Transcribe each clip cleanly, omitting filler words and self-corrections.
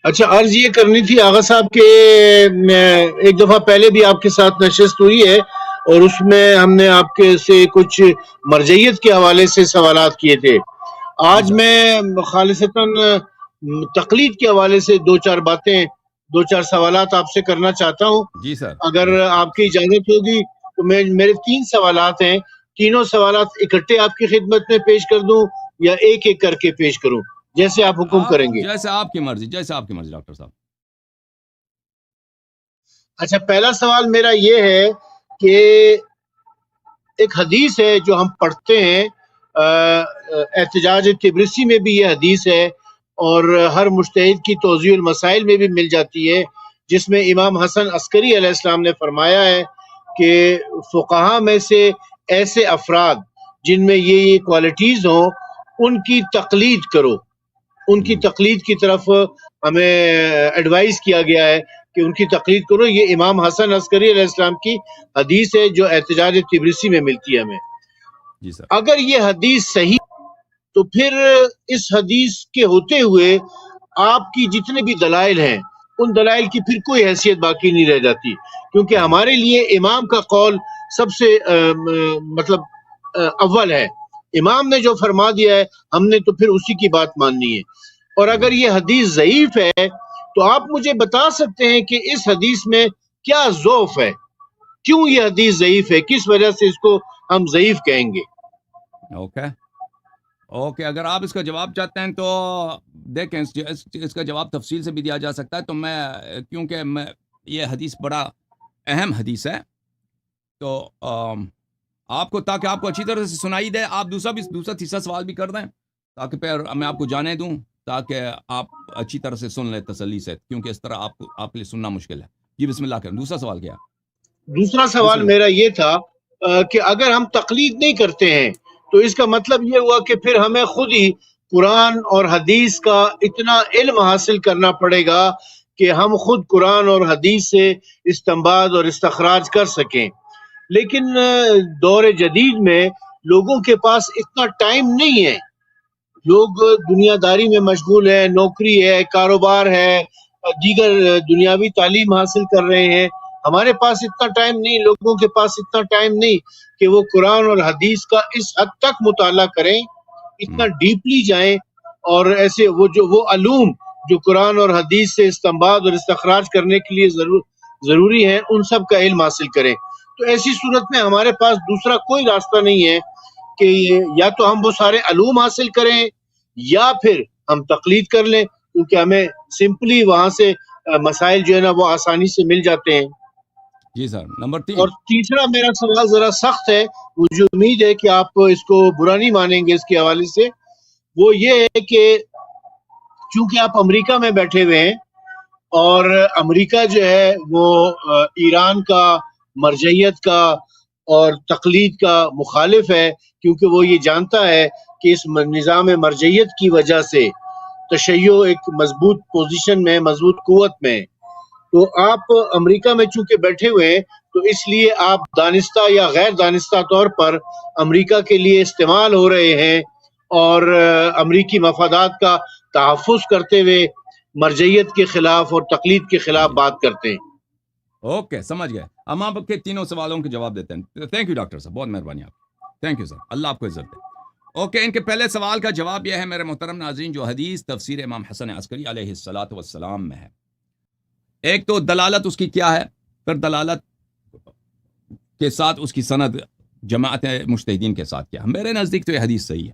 اچھا، عرض یہ کرنی تھی آغا صاحب کہ ایک دفعہ پہلے بھی آپ کے ساتھ نشست ہوئی ہے اور اس میں ہم نے آپ کے سے کچھ مرجعیت کے حوالے سے سوالات کیے تھے. جی آج سر میں خالصتاً تقلید کے حوالے سے دو چار سوالات آپ سے کرنا چاہتا ہوں. جی سر اگر جی آپ کی اجازت ہوگی تو میرے 3 سوالات ہیں. تینوں سوالات اکٹھے آپ کی خدمت میں پیش کر دوں یا ایک ایک کر کے پیش کروں، جیسے آپ حکم آپ کریں گے. جیسے آپ کی مرضی، جیسے آپ کی مرضی ڈاکٹر صاحب. اچھا، پہلا سوال میرا یہ ہے کہ ایک حدیث ہے جو ہم پڑھتے ہیں، احتجاج تبرسی میں بھی یہ حدیث ہے اور ہر مجتہد کی توضیح المسائل میں بھی مل جاتی ہے، جس میں امام حسن عسکری علیہ السلام نے فرمایا ہے کہ فقہا میں سے ایسے افراد جن میں یہ کوالٹیز ہوں ان کی تقلید کرو. ان کی تقلید کی طرف ہمیں ایڈوائز کیا گیا ہے کہ ان کی تقلید کرو. یہ امام حسن عسکری علیہ السلام کی حدیث ہے جو احتجاج تبرسی میں ملتی ہے ہمیں. جی سر اگر یہ حدیث صحیح تو پھر اس حدیث کے ہوتے ہوئے آپ کی جتنے بھی دلائل ہیں ان دلائل کی پھر کوئی حیثیت باقی نہیں رہ جاتی، کیونکہ جی ہمارے لیے امام کا قول سب سے مطلب اول ہے. امام نے جو فرما دیا ہے ہم نے تو پھر اسی کی بات ماننی ہے. اور اگر یہ حدیث ضعیف ہے تو آپ مجھے بتا سکتے ہیں کہ اس حدیث میں کیا ضعف ہے، کیوں یہ حدیث ضعیف ہے، کس وجہ سے اس کو ہم ضعیف کہیں گے. اوکے اگر آپ اس کا جواب چاہتے ہیں تو دیکھیں، اس کا جواب تفصیل سے بھی دیا جا سکتا ہے. تو کیونکہ یہ حدیث بڑا اہم حدیث ہے، تو آپ کو تاکہ آپ کو اچھی طرح سے سنائی دے، آپ دوسرا تیسرا سوال بھی کر دیں تاکہ پھر میں آپ کو جانے دوں، تاکہ آپ اچھی طرح سے سن لیں تسلی سے، کیونکہ اس طرح آپ کے لیے سننا مشکل ہے. جی بسم اللہ کریں. دوسرا سوال کیا؟ دوسرا بسم سوال اللہ. میرا یہ تھا کہ اگر ہم تقلید نہیں کرتے ہیں تو اس کا مطلب یہ ہوا کہ پھر ہمیں خود ہی قرآن اور حدیث کا اتنا علم حاصل کرنا پڑے گا کہ ہم خود قرآن اور حدیث سے استنباط اور استخراج کر سکیں. لیکن دور جدید میں لوگوں کے پاس اتنا ٹائم نہیں ہے. لوگ دنیا داری میں مشغول ہیں، نوکری ہے، کاروبار ہے، دیگر دنیاوی تعلیم حاصل کر رہے ہیں. ہمارے پاس اتنا ٹائم نہیں، لوگوں کے پاس اتنا ٹائم نہیں کہ وہ قرآن اور حدیث کا اس حد تک مطالعہ کریں، اتنا ڈیپلی جائیں اور ایسے وہ علوم جو قرآن اور حدیث سے استنباط اور استخراج کرنے کے لیے ضروری ہیں ان سب کا علم حاصل کریں. تو ایسی صورت میں ہمارے پاس دوسرا کوئی راستہ نہیں ہے کہ یا تو ہم وہ سارے علوم حاصل کریں یا پھر ہم تقلید کر لیں، کیونکہ ہمیں سمپلی وہاں سے مسائل جو ہے نا وہ آسانی سے مل جاتے ہیں. جی سر. نمبر 3. اور تیسرا میرا سوال ذرا سخت ہے، مجھے امید ہے کہ آپ اس کو برا نہیں مانیں گے اس کے حوالے سے. وہ یہ ہے کہ چونکہ آپ امریکہ میں بیٹھے ہوئے ہیں اور امریکہ جو ہے وہ ایران کا مرجعیت کا اور تقلید کا مخالف ہے، کیونکہ وہ یہ جانتا ہے کہ اس نظام مرجعیت کی وجہ سے تشیع ایک مضبوط پوزیشن میں، مضبوط قوت میں. تو آپ امریکہ میں چونکہ بیٹھے ہوئے ہیں تو اس لیے آپ دانستہ یا غیر دانستہ طور پر امریکہ کے لیے استعمال ہو رہے ہیں اور امریکی مفادات کا تحفظ کرتے ہوئے مرجعیت کے خلاف اور تقلید کے خلاف بات کرتے ہیں. اوکے سمجھ گئے. ہم آپ کے تینوں سوالوں کے جواب دیتے ہیں. تھینک یو ڈاکٹر صاحب، بہت مہربانی آپ کی. تھینک یو سر، اللہ آپ کو عزت دے. اوکے ان کے پہلے سوال کا جواب یہ ہے میرے محترم ناظرین، جو حدیث تفسیر امام حسن عسکری علیہ الصلاۃ والسلام میں ہے. ایک تو دلالت اس کی کیا ہے، پھر دلالت کے ساتھ اس کی سند جماعت مجتہدین کے ساتھ کیا ہے. میرے نزدیک تو یہ حدیث صحیح ہے،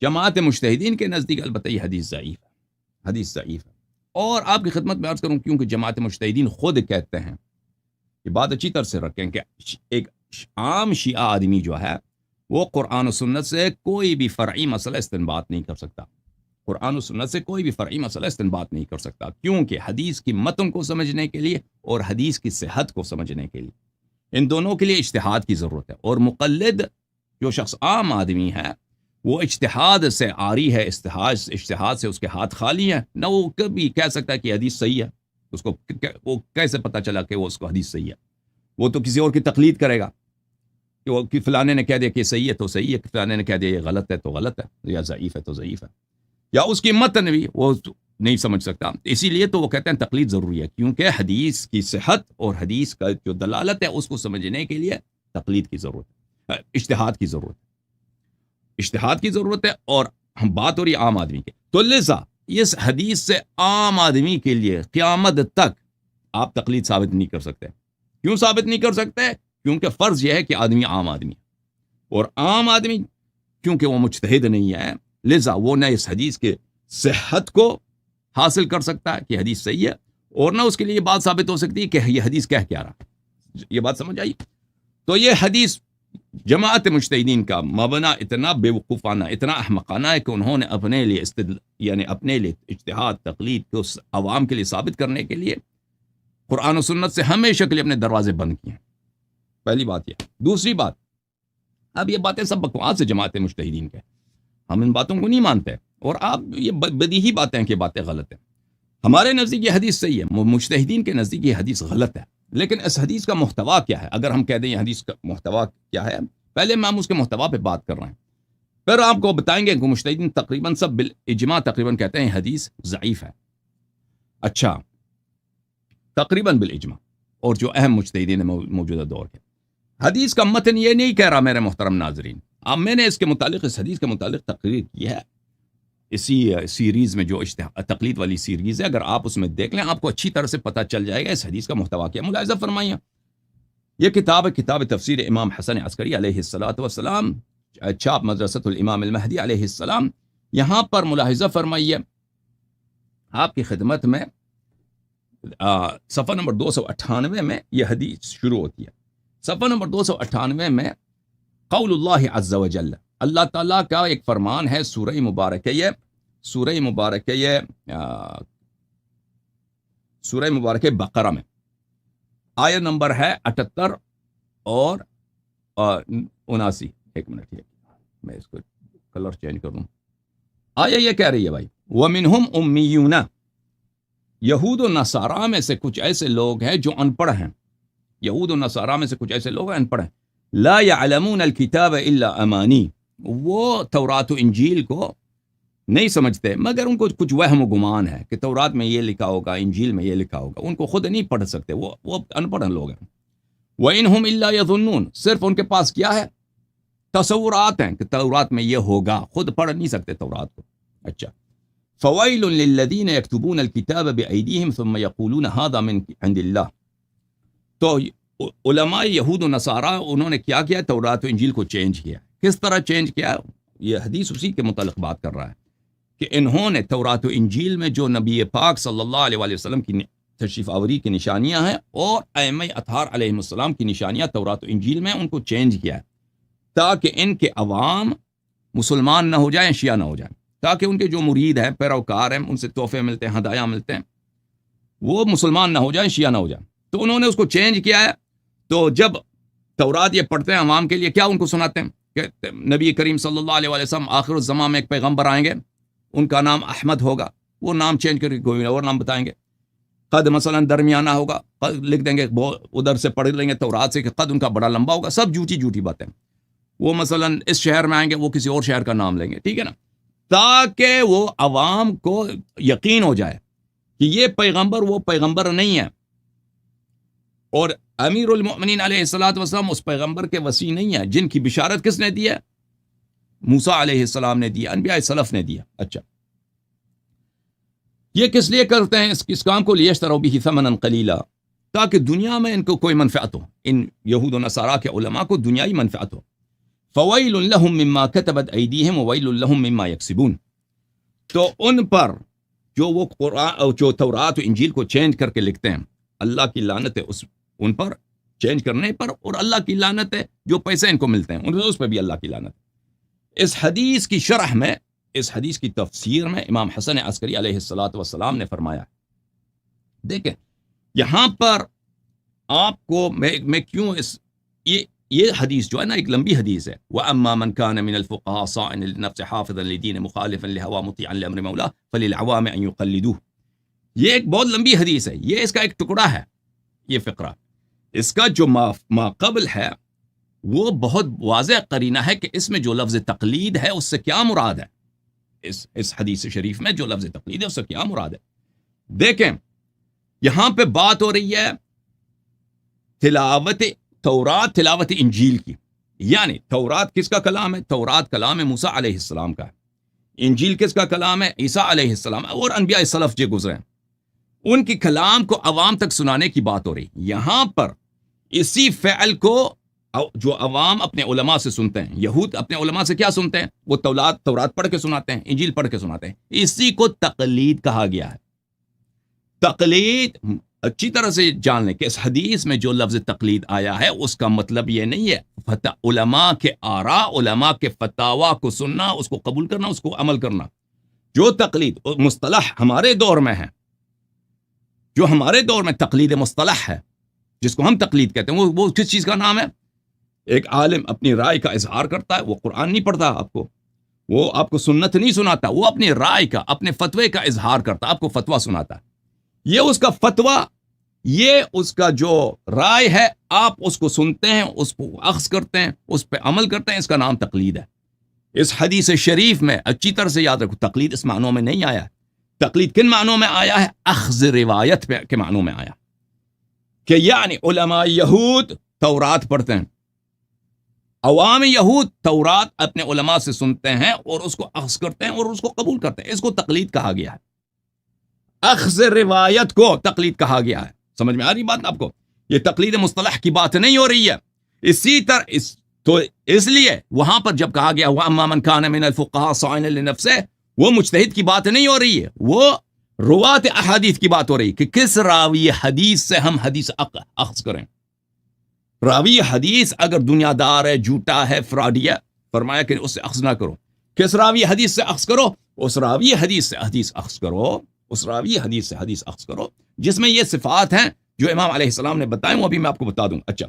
جماعت مجتہدین کے نزدیک البتہ یہ حدیث ضعیف ہے. حدیث ضعیف ہے. اور آپ کی خدمت میں عرض کروں، کیونکہ جماعت مجتہدین خود کہتے ہیں، یہ بات اچھی طرح سے رکھیں کہ ایک عام شیعہ آدمی جو ہے وہ قرآن و سنت سے کوئی بھی فرعی مسئلہ استنباط نہیں کر سکتا. قرآن و سنت سے کوئی بھی فرعی مسئلہ استنباط نہیں کر سکتا، کیونکہ حدیث کی متن کو سمجھنے کے لیے اور حدیث کی صحت کو سمجھنے کے لیے ان دونوں کے لیے اجتہاد کی ضرورت ہے. اور مقلد جو شخص عام آدمی ہے وہ اجتہاد سے عاری ہے، اجتہاد سے اس کے ہاتھ خالی ہیں. نہ وہ کبھی کہہ سکتا ہے کہ حدیث صحیح ہے، اس کو وہ کیسے پتہ چلا کہ وہ اس کو حدیث صحیح ہے؟ وہ تو کسی اور کی تقلید کرے گا کہ وہ فلانے نے کہہ دیا کہ صحیح ہے تو صحیح ہے، فلانے نے کہہ دیا یہ غلط ہے تو غلط ہے، یا ضعیف ہے تو ضعیف ہے. یا اس کی متن بھی وہ نہیں سمجھ سکتا. اسی لیے تو وہ کہتے ہیں تقلید ضروری ہے، کیونکہ حدیث کی صحت اور حدیث کا جو دلالت ہے اس کو سمجھنے کے لیے تقلید کی ضرورت ہے، اجتہاد کی ضرورت ہے، اجتہاد کی ضرورت ہے. اور ہم بات ہو رہی عام آدمی کی، تو لذا اس حدیث سے عام آدمی کے لیے قیامت تک آپ تقلید ثابت نہیں کر سکتے. کیوں ثابت نہیں کر سکتے؟ کیونکہ فرض یہ ہے کہ آدمی عام آدمی ہے، اور عام آدمی کیونکہ وہ مجتہد نہیں ہے، لذا وہ نہ اس حدیث کے صحت کو حاصل کر سکتا ہے کہ حدیث صحیح ہے، اور نہ اس کے لیے یہ بات ثابت ہو سکتی ہے کہ یہ حدیث کہہ کیا رہا. یہ بات سمجھ آئی؟ تو یہ حدیث جماعت مجتہدین کا مبنا اتنا بے وقوفانہ، اتنا احمقانہ ہے کہ انہوں نے اپنے لیے یعنی اپنے لیے اجتہاد تقلید کو عوام کے لیے ثابت کرنے کے لیے قرآن و سنت سے ہمیشہ کے لیے اپنے دروازے بند کیے ہیں. پہلی بات یہ. دوسری بات، اب یہ باتیں سب بکواس ہے جماعت مجتہدین کے، ہم ان باتوں کو نہیں مانتے، اور آپ یہ بدیہی باتیں ہیں کہ باتیں غلط ہیں. ہمارے نزدیک یہ حدیث صحیح ہے، مجتہدین کے نزدیک یہ حدیث غلط ہے. لیکن اس حدیث کا محتوا کیا ہے؟ اگر ہم کہہ دیں یہ حدیث کا محتوا کیا ہے، پہلے ہم اس کے محتوا پہ بات کر رہے ہیں، پھر آپ کو بتائیں گے کہ مجتہدین تقریباً سب بالاجماع تقریباً کہتے ہیں حدیث ضعیف ہے. اچھا، تقریباً بالاجماع، اور جو اہم مجتہدین موجودہ دور کے. حدیث کا متن یہ نہیں کہہ رہا میرے محترم ناظرین. اب میں نے اس کے متعلق، اس حدیث کے متعلق تقریر کی ہے اسی سیریز میں، جو تقلید والی سیریز ہے، اگر آپ اس میں دیکھ لیں آپ کو اچھی طرح سے پتہ چل جائے گا اس حدیث کا محتوا کیا. ملاحظہ فرمائیے، یہ کتاب ہے کتاب تفسیر امام حسن عسکری علیہ الصلوۃ والسلام، چھاپ مدرسۃ الامام المہدی علیہ السلام. یہاں پر ملاحظہ فرمائیے، آپ کی خدمت میں صفحہ نمبر 298 میں یہ حدیث شروع ہوتی ہے. صفحہ نمبر 298 میں قول اللہ عز و جل، اللہ تعالیٰ کا ایک فرمان ہے سورہ مبارکہ بقرہ میں، آیت نمبر ہے 78 اور 79. ایک منٹ، میں اس کو کلر چینج کر دوں. آیا یہ کہہ رہی ہے بھائی، وَمِنْهُمْ أُمِّيُّونَ، یہود و نصارہ میں سے کچھ ایسے لوگ ہیں جو ان پڑھ ہیں. یہود و نصارہ میں سے کچھ ایسے لوگ ہیں ان پڑھ ہیں. لا يعلمون الكتاب الا امانی، وہ تورات و انجیل کو نہیں سمجھتے مگر ان کو کچھ وہم و گمان ہے کہ تورات میں یہ لکھا ہوگا، انجیل میں یہ لکھا ہوگا. ان کو خود نہیں پڑھ سکتے، وہ ان پڑھ لوگ ہیں. وَإِنْهُمْ إِلَّا يَظُنُّونَ، صرف ان کے پاس کیا ہے؟ تصورات ہیں کہ تورات میں یہ ہوگا، خود پڑھ نہیں سکتے تورات کو. اچھا، فَوَيْلٌ لِلَّذِينَ يَكْتُبُونَ الْكِتَابَ بِأَيْدِيهِمْ ثُمَّ يَقُولُونَ هَذَا مِنْ عِنْدِ اللَّهِ. تو علماء یہود و نصارہ انہوں نے کیا کیا؟ تورات و انجیل کو چینج کیا. کس طرح چینج کیا؟ یہ حدیث اسی کے متعلق بات کر رہا ہے کہ انہوں نے تورات و انجیل میں جو نبی پاک صلی اللہ علیہ وآلہ وسلم کی تشریف آوری کی نشانیاں ہیں اور ائمہ اطہار علیہ السلام کی نشانیاں تورات و انجیل میں، ان کو چینج کیا ہے تاکہ ان کے عوام مسلمان نہ ہو جائیں، شیعہ نہ ہو جائیں، تاکہ ان کے جو مرید ہیں، پیروکار ہیں، ان سے تحفے ملتے ہیں، ہدایہ ملتے ہیں، وہ مسلمان نہ ہو جائیں، شیعہ نہ ہو جائیں. تو انہوں نے اس کو چینج کیا ہے. تو جب تورات یہ پڑھتے ہیں عوام کے لیے، کیا ان کو سناتے ہیں کہ نبی کریم صلی اللہ علیہ وسلم آخر الزمان میں ایک پیغمبر آئیں گے، ان کا نام احمد ہوگا، وہ نام چینج کر کے کوئی اور نام بتائیں گے. قد مثلا درمیانہ ہوگا، قد لکھ دیں گے، ادھر سے پڑھ لیں گے تورات سے کہ قد ان کا بڑا لمبا ہوگا. سب جھوٹی باتیں. وہ مثلا اس شہر میں آئیں گے، وہ کسی اور شہر کا نام لیں گے، ٹھیک ہے نا، تاکہ وہ عوام کو یقین ہو جائے کہ یہ پیغمبر وہ پیغمبر نہیں ہے، اور امیر المؤمنین علیہ الصلوۃ والسلام اس پیغمبر کے وصی نہیں ہے جن کی بشارت کس نے دی ہے؟ موسیٰ علیہ السلام نے دی، انبیاء سلف نے دیا. اچھا، یہ کس لیے کرتے ہیں اس کام کو؟ لیشتروا بہ ثمنا قلیلا، تاکہ دنیا میں ان کو کوئی منفعت ہو، ان یہود و نصارہ کے علماء کو دنیائی منفعت ہو. فویل لہم مما کتبت ایدیہم وویل لہم مما یکسبون. تو ان پر جو وہ قرآن، جو تورات و انجیل کو چینج کر کے لکھتے ہیں، اللہ کی لعنت ہے ان پر چینج کرنے پر، اور اللہ کی لعنت ہے جو پیسے ان کو ملتے ہیں اس پہ بھی اللہ کی لعنت. اس حدیث کی شرح میں، اس حدیث کی تفسیر میں امام حسن عسکری علیہ الصلوۃ والسلام نے فرمایا، دیکھیں یہاں پر آپ کو میں کیوں یہ حدیث جو ہے نا ایک لمبی حدیث ہے. وَأَمَّا مَنْ كَانَ مِنَ الْفُقَهَاءِ صَائِنًا لِلنَّفْسِ حَافِظًا لِدِينِ مُخَالِفًا لِهَوَى مُطِيعًا لِأَمْرِ مَوْلَاهُ فَلِلْعَوَامِ أَن يُقَلِّدُوهُ. یہ ایک بہت لمبی حدیث ہے، یہ اس کا ایک ٹکڑا ہے، یہ فقرہ. اس کا جو ما قبل ہے وہ بہت واضح قرینہ ہے کہ اس میں جو لفظ تقلید ہے اس سے کیا مراد ہے. اس حدیث شریف میں جو لفظ تقلید ہے اس سے کیا مراد ہے. دیکھیں یہاں پہ بات ہو رہی ہے تلاوت تورات، تلاوت انجیل کی. یعنی تورات کس کا کلام ہے؟ تورات کلام ہے موسیٰ علیہ السلام کا ہے. انجیل کس کا کلام ہے؟ عیسیٰ علیہ السلام اور انبیاء سلف جو گزرے ہیں ان کی کلام کو عوام تک سنانے کی بات ہو رہی. یہاں پر اسی فعل کو جو عوام اپنے علماء سے سنتے ہیں، یہود اپنے علماء سے کیا سنتے ہیں؟ وہ تورات پڑھ کے سناتے ہیں، انجیل پڑھ کے سناتے ہیں. اسی کو تقلید کہا گیا ہے. تقلید اچھی طرح سے جان لیں کہ اس حدیث میں جو لفظ تقلید آیا ہے اس کا مطلب یہ نہیں ہے علماء کے آراء، علماء کے فتاوا کو سننا، اس کو قبول کرنا، اس کو عمل کرنا. جو تقلید مصطلح ہمارے دور میں ہے، جو ہمارے دور میں تقلید مصطلح ہے جس کو ہم تقلید کہتے ہیں، وہ کس چیز کا نام ہے؟ ایک عالم اپنی رائے کا اظہار کرتا ہے، وہ قرآن نہیں پڑھتا آپ کو، وہ آپ کو سنت نہیں سناتا، وہ اپنی رائے کا، اپنے فتوے کا اظہار کرتا، آپ کو فتویٰ سناتا ہے. یہ اس کا فتویٰ، یہ اس کا جو رائے ہے، آپ اس کو سنتے ہیں، اس کو اخذ کرتے ہیں، اس پہ عمل کرتے ہیں، اس کا نام تقلید ہے. اس حدیث شریف میں اچھی طرح سے یاد رکھو تقلید اس معنوں میں نہیں آیا. تقلید کن معنوں میں آیا ہے؟ اخذ روایت کے معنوں میں آیا کہ یعنی علماء یہود تورات پڑھتے ہیں، عوام یہود تورات اپنے علماء سے سنتے ہیں اور اس کو اخذ کرتے ہیں اور اس کو قبول کرتے ہیں. اس کو تقلید کہا گیا ہے. اخذ روایت کو تقلید کہا گیا ہے. سمجھ میں آ رہی بات آپ کو؟ یہ تقلید مصطلح کی بات نہیں ہو رہی ہے. اسی طرح تو اس لیے وہاں پر جب کہا گیا وَأَمَّا مَنْ كَانَ مِنَ الْفُقَهَاءِ صَائِنًا لِنَفْسِهِ، وہ مجتہد کی بات نہیں ہو رہی ہے، وہ روات احادیث کی بات ہو رہی ہے کہ کس راوی حدیث سے ہم حدیث اخذ کریں. راوی حدیث اگر دنیا دار ہے، جھوٹا ہے، فراڈی ہے، فرمایا کہ اس سے اخذ نہ کرو. کس راوی حدیث سے اخذ کرو؟ اس راوی حدیث سے حدیث اخذ کرو، اس راوی حدیث سے حدیث اخذ کرو جس میں یہ صفات ہیں جو امام علیہ السلام نے بتائیں، وہ ابھی میں آپ کو بتا دوں. اچھا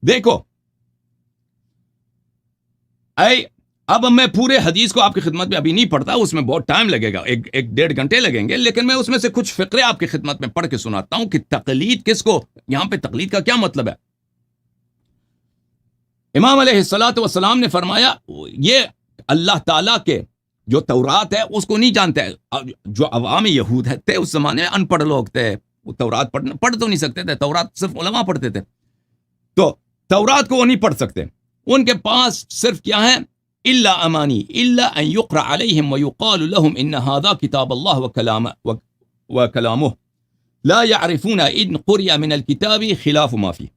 دیکھو، اب میں پورے حدیث کو آپ کی خدمت میں ابھی نہیں پڑھتا، اس میں بہت ٹائم لگے گا، ایک ڈیڑھ گھنٹے لگیں گے، لیکن میں اس میں سے کچھ فقرے آپ کی خدمت میں پڑھ کے سناتا ہوں کہ تقلید کس کو، یہاں پہ تقلید کا کیا مطلب ہے. امام علیہ السلام نے فرمایا یہ اللہ تعالیٰ کے جو تورات ہے اس کو نہیں جانتے. جو عوام یہود تھے اس زمانے میں ان پڑھ لوگ تھے، وہ تورات پڑھ تو نہیں سکتے تھے، تورات صرف علماء پڑھتے تھے، تو تورات کو وہ نہیں پڑھ سکتے. ان کے پاس صرف کیا ہے؟ الا امانی الا ان يقرأ عليهم ويقال لهم ان هذا كتاب الله وكلامه لا يعرفون ان قرئ من الكتاب خلاف ما فيه.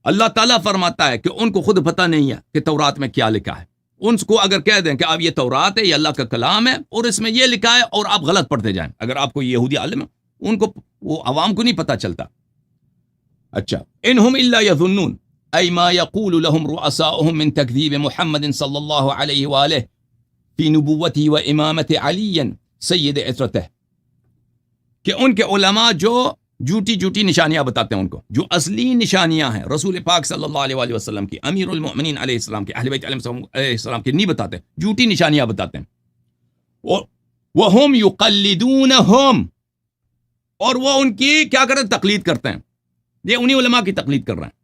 اللہ تعالیٰ فرماتا ہے کہ ان کو خود پتہ نہیں ہے کہ تورات میں کیا لکھا ہے. ان کو اگر کہہ دیں کہ اب یہ تورات ہے، یہ اللہ کا کلام ہے اور اس میں یہ لکھا ہے، اور آپ غلط پڑھتے جائیں، اگر آپ کو یہودی عالم ہے، ان کو وہ عوام کو نہیں پتہ چلتا. اچھا، انہم الا یظنون ای ما یقول لهم رؤساؤهم من تکذیب محمد صلی اللہ علیہ وآلہ فی نبوته و امامت علی سید عطرتہ، کہ ان کے علماء جو جھوٹی نشانیاں بتاتے ہیں، ان کو جو اصلی نشانیاں ہیں رسول پاک صلی اللہ علیہ وآلہ وسلم کی، امیر المؤمنین علیہ السلام کی، اہل بیت علیہ السلام کی نہیں بتاتے، جھوٹی نشانیاں بتاتے ہیں. اور وہم یقلدونہم، اور وہ ان کی کیا کرتے ہیں؟ تقلید کرتے ہیں. یہ انہی علماء کی تقلید کر رہے ہیں.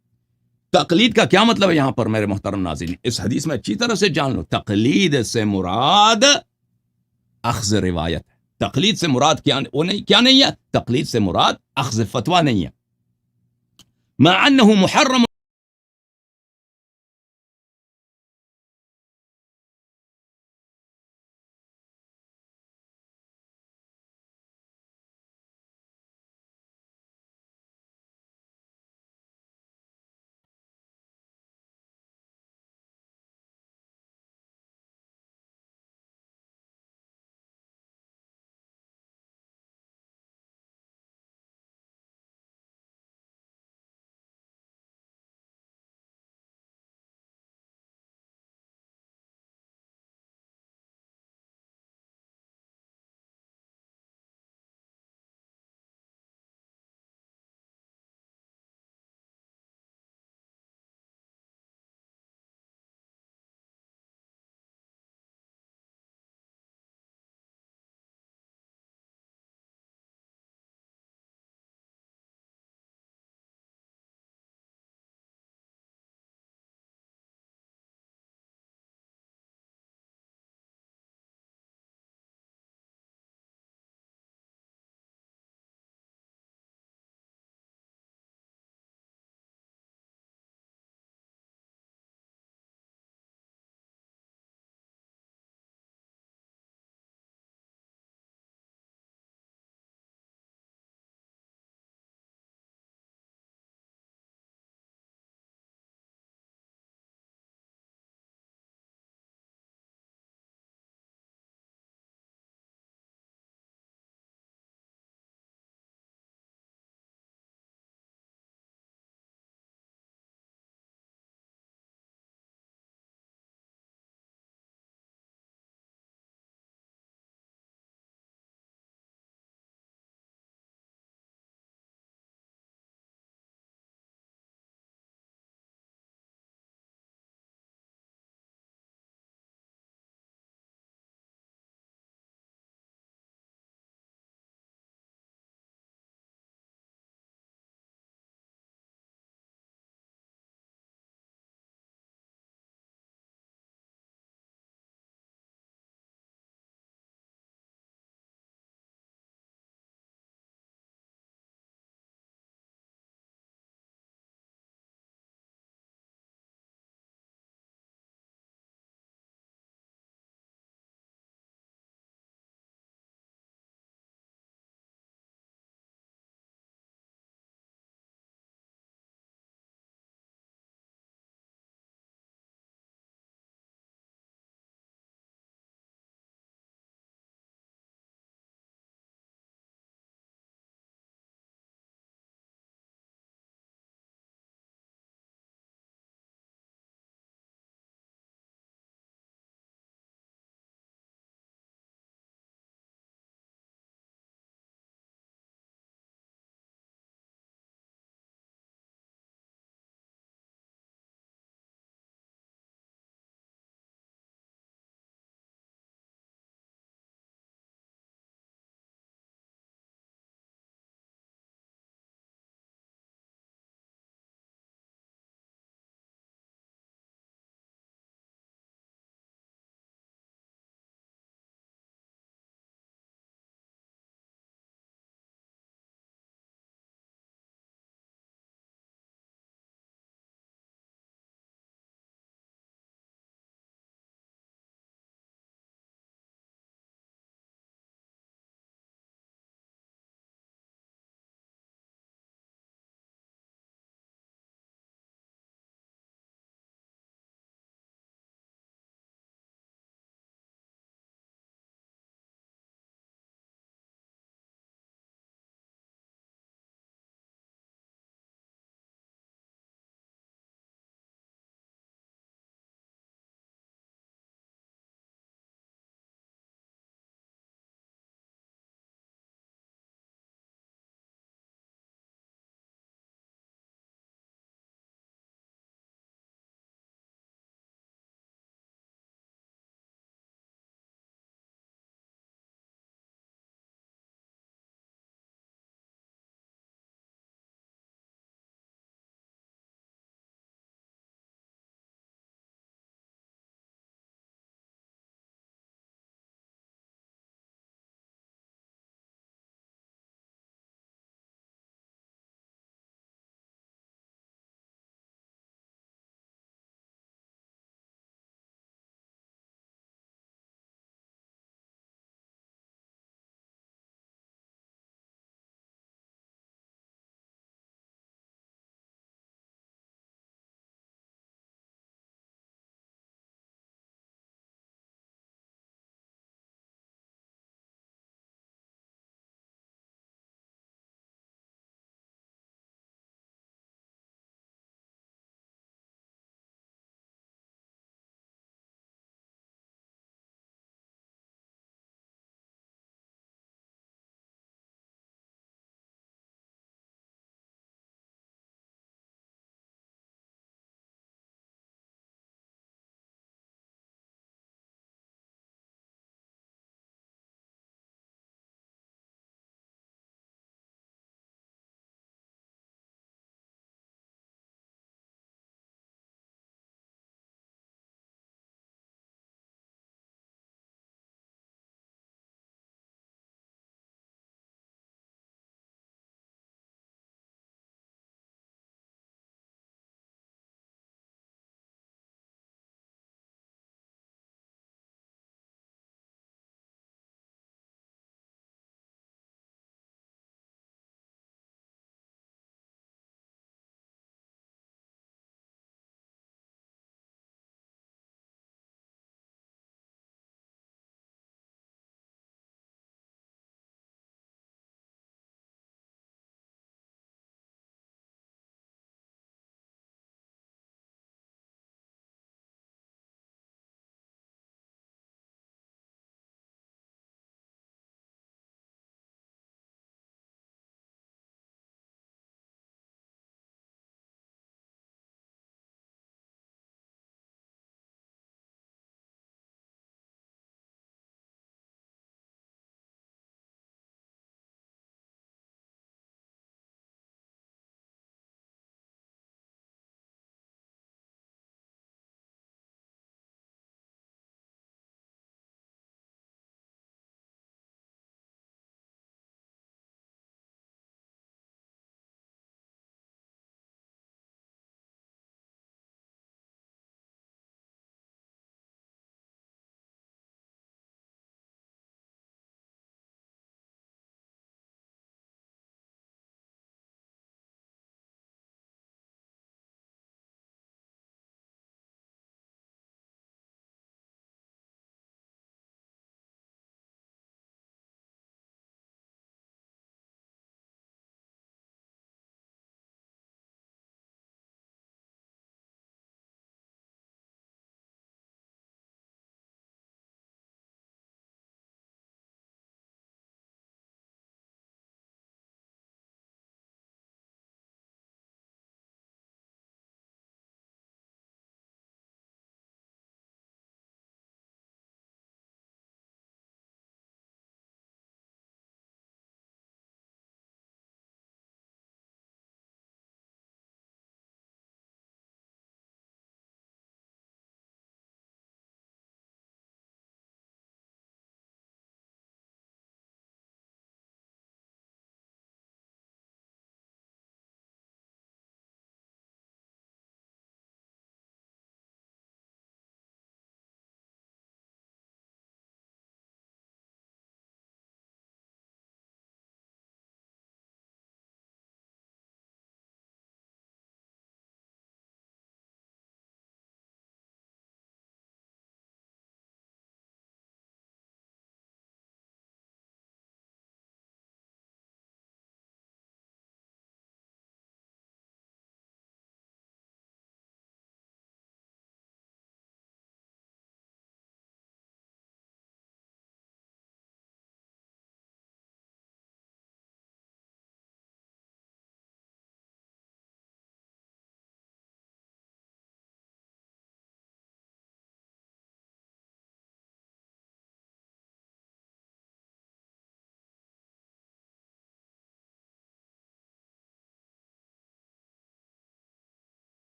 تقلید کا کیا مطلب ہے یہاں پر میرے محترم ناظرین؟ اس حدیث میں اچھی طرح سے جان لو، تقلید سے مراد اخذ روایت ہے. تقلید سے مراد کیا نہیں ہے؟ تقلید سے مراد اخذ فتویٰ نہیں ہے. مع انه محرم